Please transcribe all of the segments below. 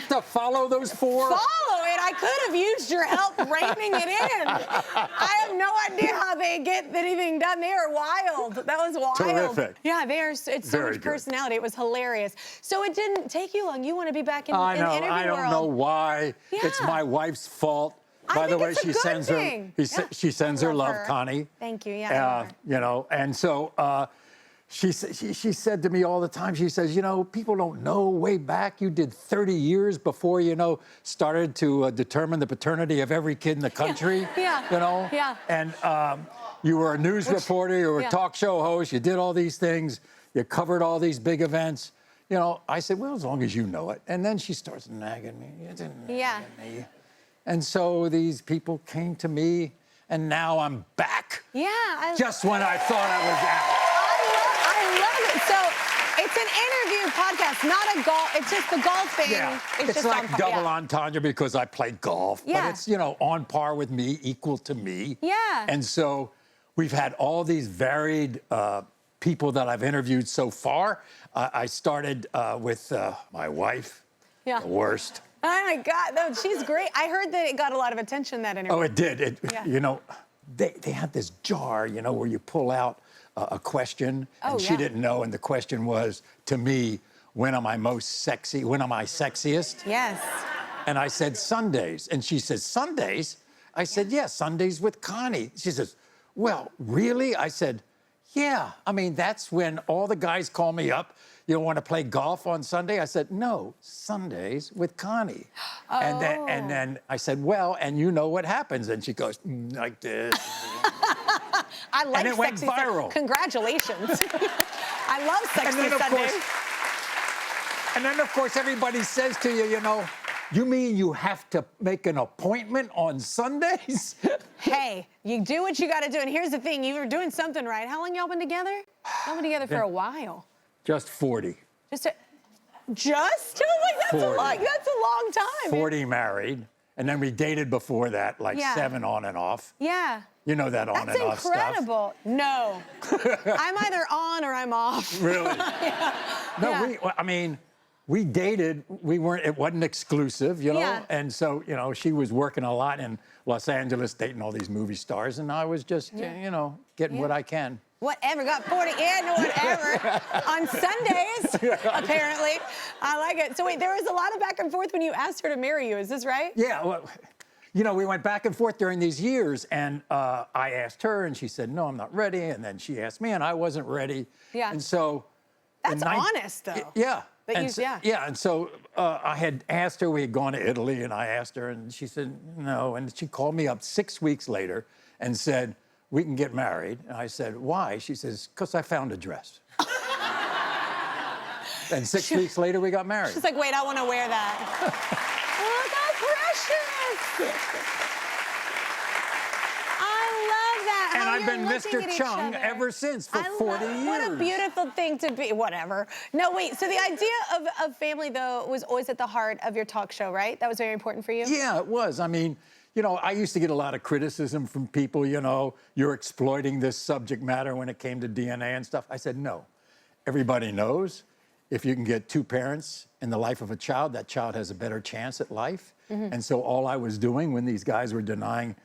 have to follow those 4? Follow it? I could have used your help reining it in. I have no idea how they get anything done. They are wild. That was wild. Terrific. Yeah, they are. It's so Very much good. personality. It was hilarious. So it didn't take you long. You want to be back in, I in know. the interview I don't world. know why. It's Yeah. my wife's fault. I By the think way, it's a she good sends thing. her. Yeah. She sends her love, her. Connie. Thank you. Yeah. I love her. You know, and so she said to me all the time. She says, you know, people don't know. Way back, you did 30 years before started to determine the paternity of every kid in the country. Yeah. You know. Yeah. And you were a news reporter. You were a talk show host. You did all these things. You covered all these big events. You know, I said, well, as long as you know it. And then she starts nagging me. You didn't nag me. And so these people came to me, and now I'm back. Yeah. Just when I thought I was out. I love it. So it's an interview podcast, not a golf. It's just the golf thing. Yeah, it's just like on par. double entendre because I played golf. Yeah. But it's, you know, on par with me, equal to me. Yeah. And so we've had all these varied people that I've interviewed so far. I started with my wife, the worst. Oh my God, no, she's great. I heard that it got a lot of attention, that interview. Oh, it did. You know, they had this jar, you know, where you pull out a question, and she didn't know, and the question was, to me, when am I most sexy? When am I sexiest? Yes. And I said, Sundays. And she says, Sundays? I said, yeah, Sundays with Connie. She says, well, really? I said, yeah. I mean, that's when all the guys call me up. You don't want to play golf on Sunday? I said, no, Sundays with Connie. Oh. And then I said, well, and you know what happens. And she goes, like this. I like and it went sexy viral. Congratulations. I love sexy Sundays. And then, of course, everybody says to you, you know, you mean you have to make an appointment on Sundays? Hey, you do what you got to do. And here's the thing. You were doing something right. How long y'all been together? Y'all been together for a while. Just 40. Just? Like, that's a long time. 40 married. And then we dated before that, like 7 on and off. Yeah. You know that on and off stuff. That's incredible. No. I'm either on or I'm off. Really? No, I mean, we dated. It wasn't exclusive, you know? Yeah. And so, you know, she was working a lot in Los Angeles, dating all these movie stars. And I was just, you know, getting what I can. Whatever, got 40, whatever. On Sundays, apparently. I like it. So wait, there was a lot of back and forth when you asked her to marry you, is this right? Yeah, well, you know, we went back and forth during these years, and I asked her, and she said, no, I'm not ready, and then she asked me, and I wasn't ready. Yeah. And so... That's honest, though. Yeah. Yeah, and so I had asked her, we had gone to Italy, and I asked her, and she said, no, and she called me up 6 weeks later and said, we can get married. And I said, why? She says, because I found a dress. And 6 weeks later, we got married. She's like, wait, I want to wear that. Oh, how precious. I love that. And how I've been you're looking Mr. at each Chung other. ever since for 40 years. What a beautiful thing to be. Whatever. No, wait. So the idea of family, though, was always at the heart of your talk show, right? That was very important for you? Yeah, it was. I mean, you know, I used to get a lot of criticism from people, you know, you're exploiting this subject matter when it came to DNA and stuff. I said, no. Everybody knows if you can get 2 parents in the life of a child, that child has a better chance at life. And so all I was doing when these guys were denying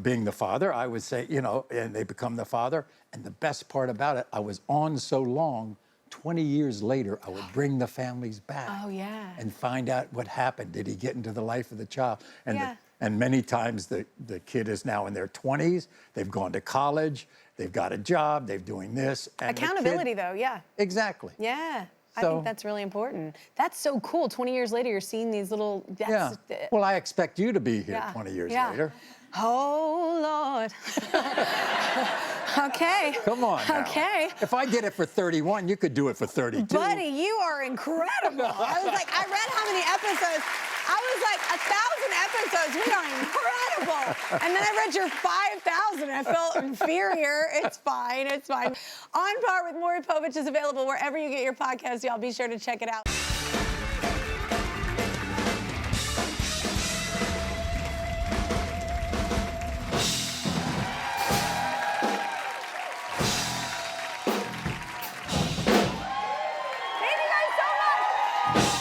being the father, I would say, you know, and they become the father. And the best part about it, I was on so long, 20 years later, I would bring the families back. Oh, yeah. And find out what happened. Did he get into the life of the child? And and many times the kid is now in their 20s, they've gone to college, they've got a job, they're doing this. And accountability, though, yeah. Exactly. Yeah. I So- think that's really important. That's so cool. 20 years later, you're seeing these little... Yeah. Well, I expect you to be here 20 years later. Oh, Lord. Okay. Come on now. Okay. If I did it for 31, you could do it for 32. Buddy, you are incredible. I was like, I read how many episodes. I was like, 1,000 episodes. We are incredible. And then I read your 5,000. I felt inferior. It's fine. It's fine. On Par with Maury Povich is available wherever you get your podcasts. Y'all be sure to check it out. Thank you guys so much.